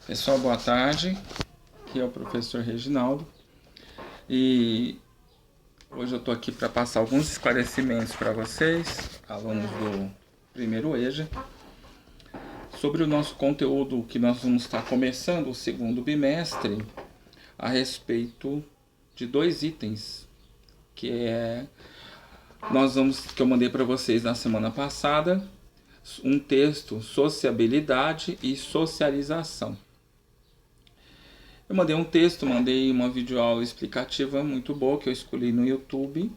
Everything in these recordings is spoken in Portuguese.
Pessoal, boa tarde. Aqui é o professor Reginaldo e hoje eu estou aqui para passar alguns esclarecimentos para vocês, alunos do primeiro EJA, sobre o nosso conteúdo que nós vamos estar começando o segundo bimestre a respeito de dois itens que eu mandei para vocês na semana passada, um texto sociabilidade e socialização. Eu mandei um texto, mandei uma videoaula explicativa muito boa que eu escolhi no YouTube.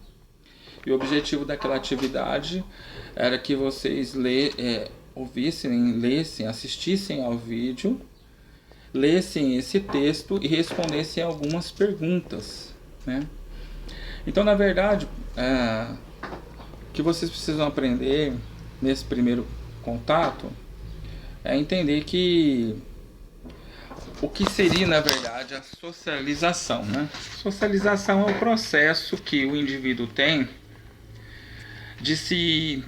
E o objetivo daquela atividade era que vocês ouvissem, lessem, assistissem ao vídeo, lessem esse texto e respondessem algumas perguntas, né? Então, na verdade, o que vocês precisam aprender nesse primeiro contato é entender o que seria, na verdade, a socialização, né? Socialização é o processo que o indivíduo tem de se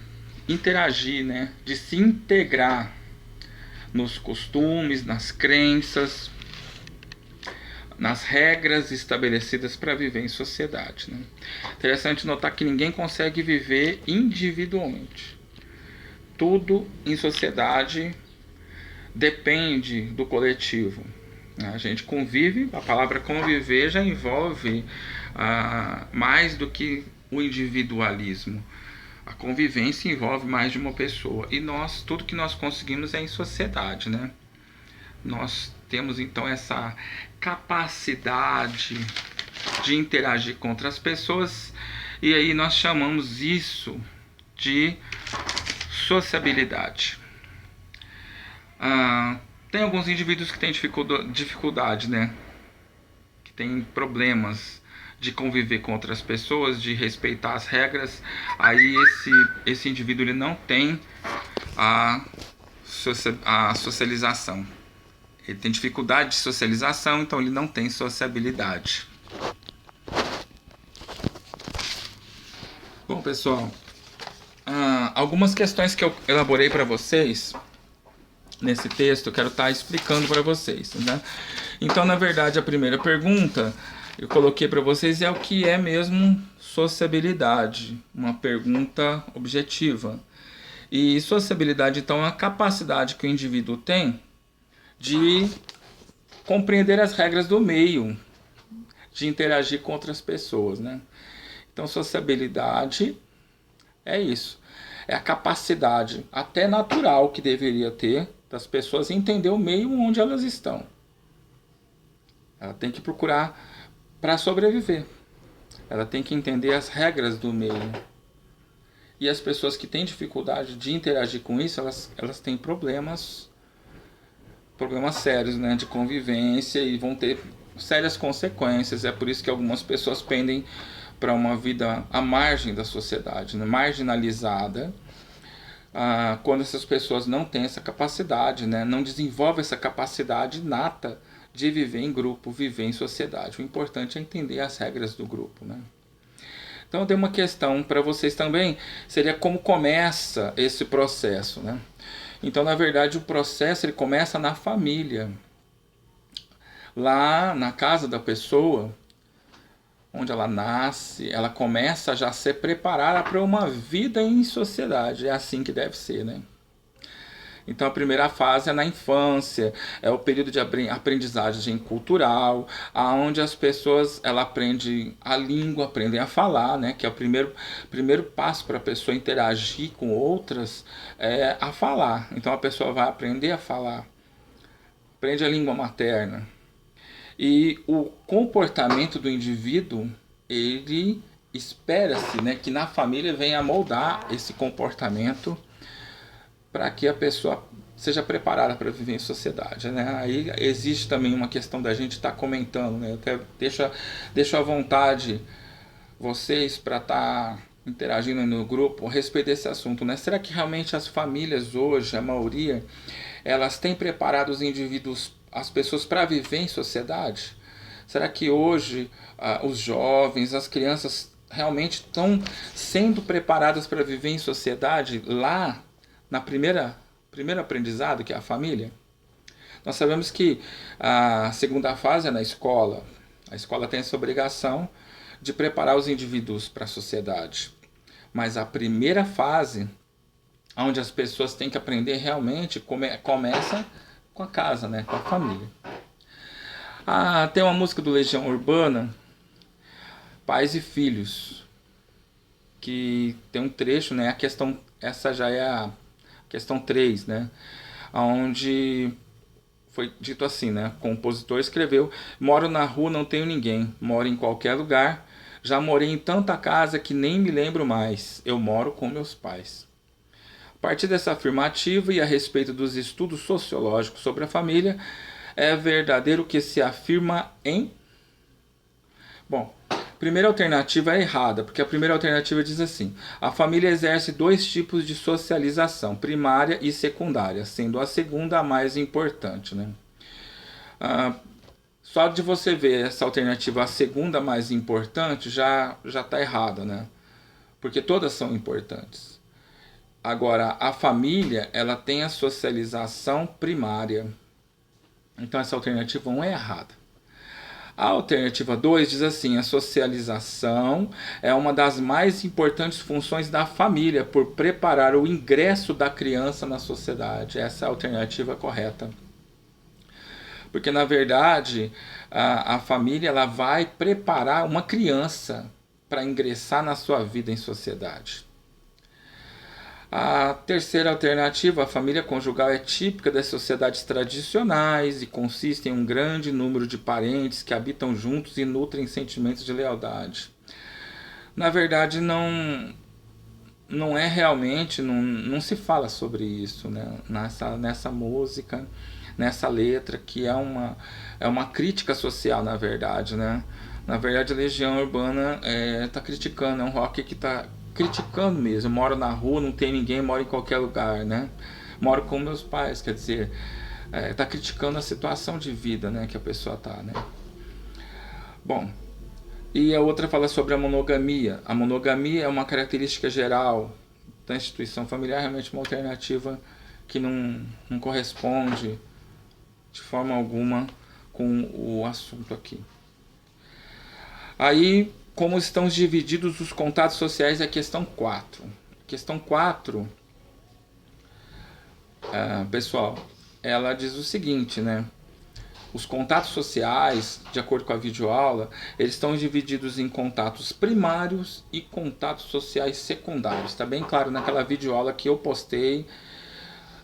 interagir, né? De se integrar nos costumes, nas crenças, nas regras estabelecidas para viver em sociedade, né? Interessante notar que ninguém consegue viver individualmente. Tudo em sociedade depende do coletivo. A gente convive, a palavra conviver já envolve mais do que o individualismo. A convivência envolve mais de uma pessoa. E tudo que nós conseguimos é em sociedade, né? Nós temos então essa capacidade de interagir com outras pessoas, e aí nós chamamos isso de sociabilidade. Tem alguns indivíduos que têm dificuldade, né? Que têm problemas de conviver com outras pessoas, de respeitar as regras. Aí esse indivíduo ele não tem a socialização. Ele tem dificuldade de socialização, então ele não tem sociabilidade. Bom, pessoal, algumas questões que eu elaborei para vocês nesse texto, eu quero estar explicando para vocês, né? Então, na verdade, a primeira pergunta eu coloquei para vocês é o que é mesmo sociabilidade, uma pergunta objetiva. E sociabilidade, então, é a capacidade que o indivíduo tem de compreender as regras do meio, de interagir com outras pessoas, né? Então, sociabilidade é isso. É a capacidade, até natural, que deveria ter das pessoas entender o meio onde elas estão. Ela tem que procurar para sobreviver. Ela tem que entender as regras do meio. E as pessoas que têm dificuldade de interagir com isso, elas têm problemas sérios, né, de convivência, e vão ter sérias consequências. É por isso que algumas pessoas pendem para uma vida à margem da sociedade, né, marginalizada, quando essas pessoas não têm essa capacidade, né, não desenvolvem essa capacidade inata de viver em grupo, viver em sociedade. O importante é entender as regras do grupo, né? Então eu dei uma questão para vocês também, seria como começa esse processo, né? Então, na verdade, o processo ele começa na família. Lá na casa da pessoa, onde ela nasce, ela começa já a ser preparada para uma vida em sociedade. É assim que deve ser, né? Então a primeira fase é na infância, é o período de aprendizagem cultural, aonde as pessoas ela aprendem a língua, aprendem a falar, né? Que é o primeiro passo para a pessoa interagir com outras, é a falar. Então a pessoa vai aprender a falar, aprende a língua materna. E o comportamento do indivíduo, ele espera-se, né, que na família venha a moldar esse comportamento para que a pessoa seja preparada para viver em sociedade, né? Aí existe também uma questão da gente estar comentando, né? Eu até deixo à vontade vocês para estar interagindo no grupo a respeito desse assunto, né? Será que realmente as famílias hoje, a maioria, elas têm preparado os indivíduos, as pessoas para viver em sociedade? Será que hoje os jovens, as crianças realmente estão sendo preparadas para viver em sociedade lá na primeiro aprendizado, que é a família? Nós sabemos que a segunda fase é na escola. A escola tem essa obrigação de preparar os indivíduos para a sociedade. Mas a primeira fase, onde as pessoas têm que aprender realmente, começa com a casa, né? Com a família. Tem uma música do Legião Urbana, Pais e Filhos, que tem um trecho, né? A questão, essa já é a questão 3, né? Onde foi dito assim, né? O compositor escreveu: moro na rua, não tenho ninguém, moro em qualquer lugar, já morei em tanta casa que nem me lembro mais, eu moro com meus pais. A partir dessa afirmativa e a respeito dos estudos sociológicos sobre a família, é verdadeiro que se afirma em... Bom, a primeira alternativa é errada, porque a primeira alternativa diz assim: a família exerce dois tipos de socialização, primária e secundária, sendo a segunda a mais importante, né? Só de você ver essa alternativa, a segunda mais importante, já está errada, né? Porque todas são importantes. Agora, a família, ela tem a socialização primária. Então essa alternativa 1 é errada. A alternativa 2 diz assim: a socialização é uma das mais importantes funções da família por preparar o ingresso da criança na sociedade. Essa é a alternativa correta. Porque na verdade a família ela vai preparar uma criança para ingressar na sua vida em sociedade. A terceira alternativa, a família conjugal, é típica das sociedades tradicionais e consiste em um grande número de parentes que habitam juntos e nutrem sentimentos de lealdade. Na verdade, não é realmente, não se fala sobre isso, né? Nessa música, nessa letra, que é uma crítica social, na verdade, né? Na verdade, a Legião Urbana está criticando, é um rock que está criticando mesmo. Eu moro na rua, não tem ninguém, moro em qualquer lugar, né? Moro com meus pais, quer dizer, tá criticando a situação de vida, né, que a pessoa tá, né? Bom, e a outra fala sobre a monogamia. A monogamia é uma característica geral da instituição familiar, realmente uma alternativa que não corresponde de forma alguma com o assunto aqui. Aí, como estão divididos os contatos sociais, é a questão 4. A questão 4, pessoal, ela diz o seguinte, né? Os contatos sociais, de acordo com a videoaula, eles estão divididos em contatos primários e contatos sociais secundários. Está bem claro naquela videoaula que eu postei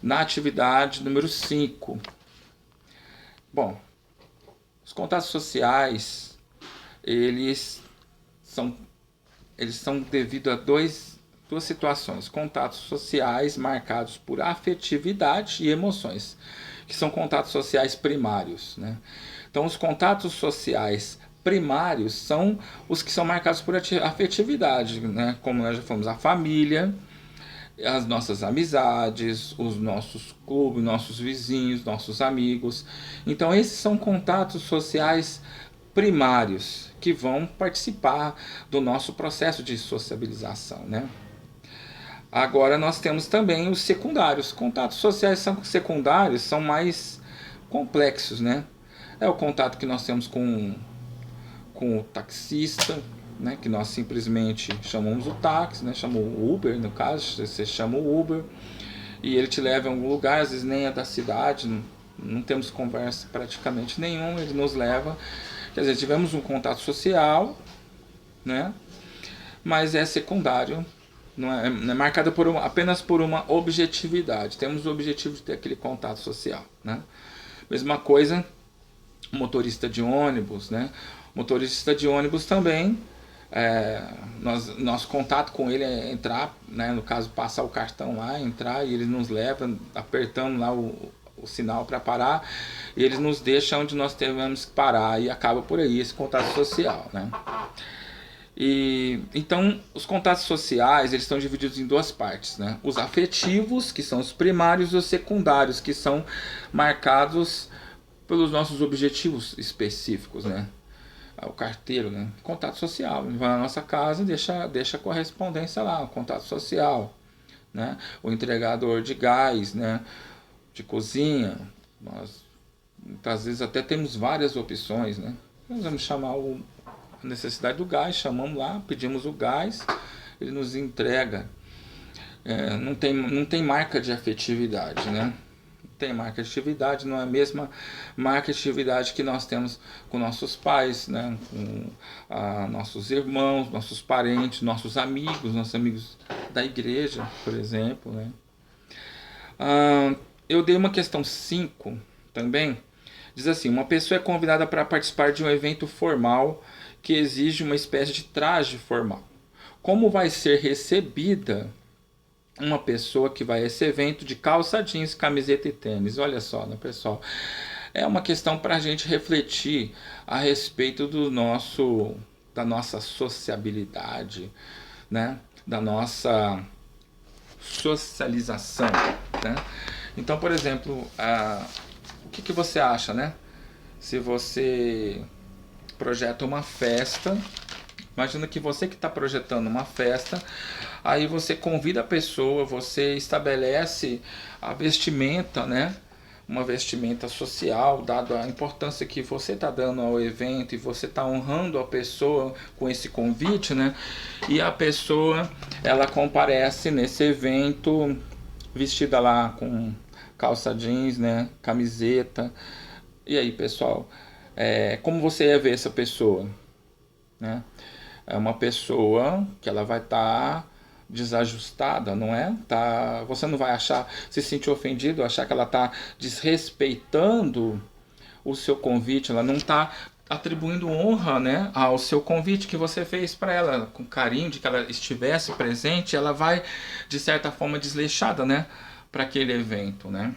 na atividade número 5. Bom, os contatos sociais, eles são devido a duas situações: contatos sociais marcados por afetividade e emoções, que são contatos sociais primários, né? Então, os contatos sociais primários são os que são marcados por afetividade, né? Como nós já falamos, a família, as nossas amizades, os nossos clubes, nossos vizinhos, nossos amigos. Então, esses são contatos sociais primários que vão participar do nosso processo de sociabilização, né? Agora nós temos também os secundários. Contatos sociais secundários são mais complexos, né? É o contato que nós temos com o taxista, né? Que nós simplesmente chamamos o táxi, né? Chamamos o Uber, no caso, você chama o Uber e ele te leva a algum lugar, às vezes nem é da cidade, não temos conversa praticamente nenhuma, ele nos leva. Quer dizer, tivemos um contato social, né? Mas é secundário, não é marcada apenas por uma objetividade. Temos o objetivo de ter aquele contato social, né? Mesma coisa, motorista de ônibus, né? Motorista de ônibus também, nosso contato com ele é entrar, né? No caso, passar o cartão lá, entrar, e ele nos leva, apertando lá o sinal para parar, e eles nos deixam onde nós devemos parar, e acaba por aí esse contato social, né? E então os contatos sociais, eles estão divididos em duas partes, né? Os afetivos, que são os primários, e os secundários, que são marcados pelos nossos objetivos específicos, né? O carteiro, né? Contato social, ele vai na nossa casa e deixa a correspondência lá, o contato social, né? O entregador de gás, né? De cozinha, nós às vezes até temos várias opções, né? Nós vamos chamar a necessidade do gás, chamamos lá, pedimos o gás, ele nos entrega. Não tem marca de afetividade, né? Tem marca de atividade, não é a mesma marca de atividade que nós temos com nossos pais, né? Com nossos irmãos, nossos parentes, nossos amigos da igreja, por exemplo, né? Eu dei uma questão 5 também. Diz assim: uma pessoa é convidada para participar de um evento formal que exige uma espécie de traje formal. Como vai ser recebida uma pessoa que vai a esse evento de calça jeans, camiseta e tênis? Olha só, né, pessoal? É uma questão para a gente refletir a respeito da nossa sociabilidade, né? Da nossa socialização, né? Então, por exemplo, o que você acha, né? Se você projeta uma festa, imagina que você que está projetando uma festa, aí você convida a pessoa, você estabelece a vestimenta, né? Uma vestimenta social, dado a importância que você está dando ao evento e você está honrando a pessoa com esse convite, né? E a pessoa, ela comparece nesse evento vestida lá com calça jeans, né? Camiseta. E aí, pessoal, como você ia ver essa pessoa, né? É uma pessoa que ela vai estar desajustada, não é? Você não vai se sentir ofendido, achar que ela está desrespeitando o seu convite, ela não está atribuindo honra, né, ao seu convite que você fez para ela, com carinho, de que ela estivesse presente, ela vai, de certa forma, desleixada, né, para aquele evento, né?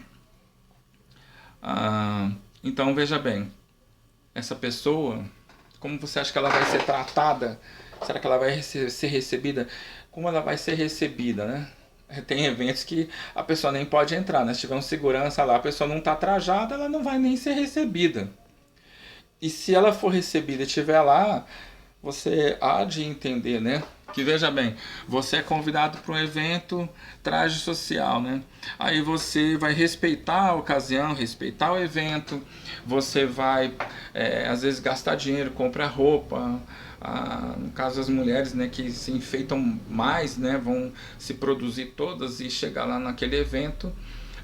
Então, veja bem, essa pessoa, como você acha que ela vai ser tratada? Será que ela vai ser recebida? Como ela vai ser recebida, né? Tem eventos que a pessoa nem pode entrar, né? Se tiver um segurança lá, a pessoa não está trajada, ela não vai nem ser recebida. E se ela for recebida e estiver lá, você há de entender, né? Que veja bem, você é convidado para um evento traje social, né? Aí você vai respeitar a ocasião, respeitar o evento, você vai às vezes gastar dinheiro, comprar roupa. No caso das mulheres, né, que se enfeitam mais, né, vão se produzir todas e chegar lá naquele evento,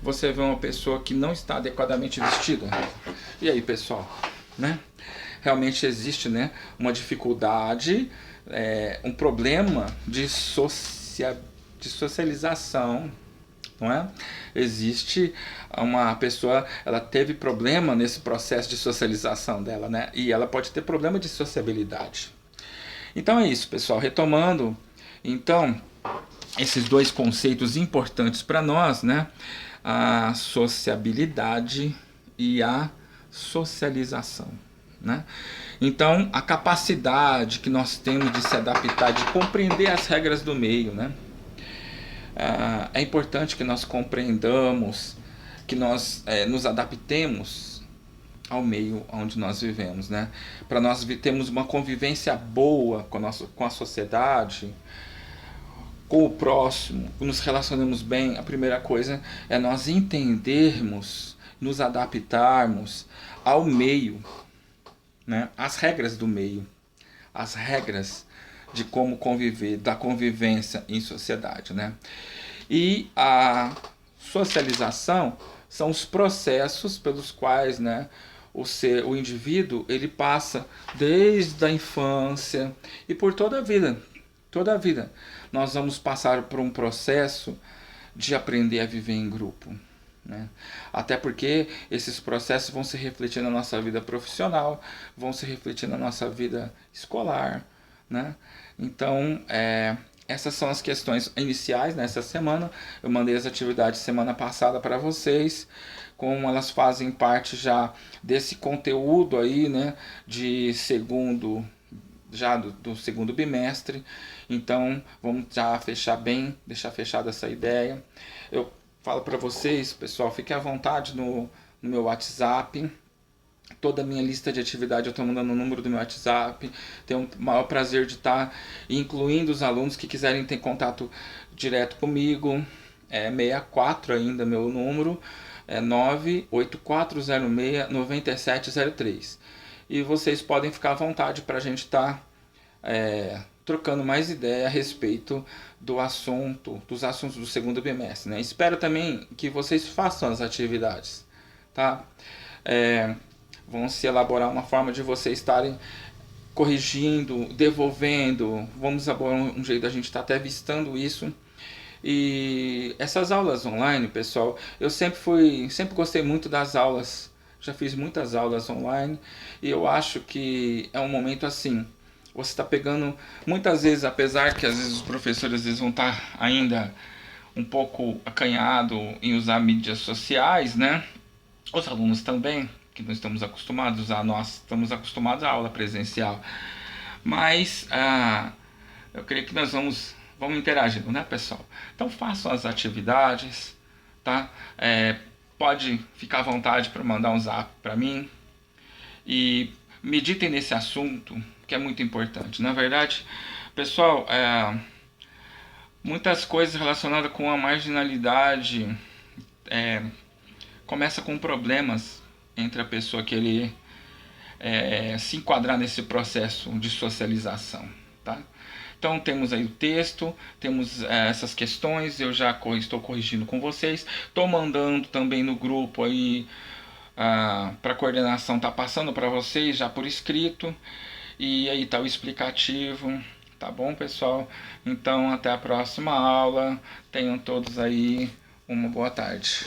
você vê uma pessoa que não está adequadamente vestida. E aí, pessoal, né? Realmente existe, né, uma dificuldade, um problema de socialização, não é? Existe uma pessoa, ela teve problema nesse processo de socialização dela, né? E ela pode ter problema de sociabilidade. Então é isso, pessoal. Retomando, então, esses dois conceitos importantes para nós, né? A sociabilidade e a socialização, né? Então, a capacidade que nós temos de se adaptar, de compreender as regras do meio, né? É importante que nós compreendamos, que nós nos adaptemos ao meio onde nós vivemos, né? Para nós termos uma convivência boa com a sociedade, com o próximo, nos relacionamos bem. A primeira coisa é nós entendermos, nos adaptarmos ao meio, né? As regras do meio, as regras de como conviver, da convivência em sociedade, né? E a socialização são os processos pelos quais, né, o indivíduo, ele passa desde a infância e por toda a vida. Toda a vida nós vamos passar por um processo de aprender a viver em grupo, né? Até porque esses processos vão se refletir na nossa vida profissional, vão se refletir na nossa vida escolar, né? Então, essas são as questões iniciais nessa semana. Eu mandei as atividades semana passada para vocês, como elas fazem parte já desse conteúdo aí, né, de segundo, já do segundo bimestre. Então, vamos já deixar fechada essa ideia. Eu falo para vocês, pessoal, fiquem à vontade no meu WhatsApp. Toda a minha lista de atividade eu estou mandando o número do meu WhatsApp. Tenho o maior prazer de estar incluindo os alunos que quiserem ter contato direto comigo. É 64 ainda meu número. é 98406-9703. E vocês podem ficar à vontade para a gente estar trocando mais ideia a respeito dos assuntos do segundo bimestre, né? Espero também que vocês façam as atividades, tá? Vão se elaborar uma forma de vocês estarem corrigindo, devolvendo. Vamos elaborar um jeito da gente estar até vistando isso. E essas aulas online, pessoal, eu sempre gostei muito das aulas. Já fiz muitas aulas online e eu acho que é um momento assim. Você está pegando, muitas vezes, apesar que às vezes os professores às vezes vão estar ainda um pouco acanhado em usar mídias sociais, né? Os alunos também, que não estamos acostumados a, nós estamos acostumados à aula presencial. Mas eu creio que nós vamos interagindo, né, pessoal? Então façam as atividades, tá? Pode ficar à vontade para mandar um zap para mim e meditem nesse assunto, que é muito importante. Na verdade, pessoal, muitas coisas relacionadas com a marginalidade começa com problemas entre a pessoa que ele se enquadrar nesse processo de socialização, tá? Então temos aí o texto, temos essas questões, eu já estou corrigindo com vocês, estou mandando também no grupo aí para a coordenação, tá passando para vocês já por escrito, e aí tá o explicativo, tá bom, pessoal? Então até a próxima aula, tenham todos aí uma boa tarde.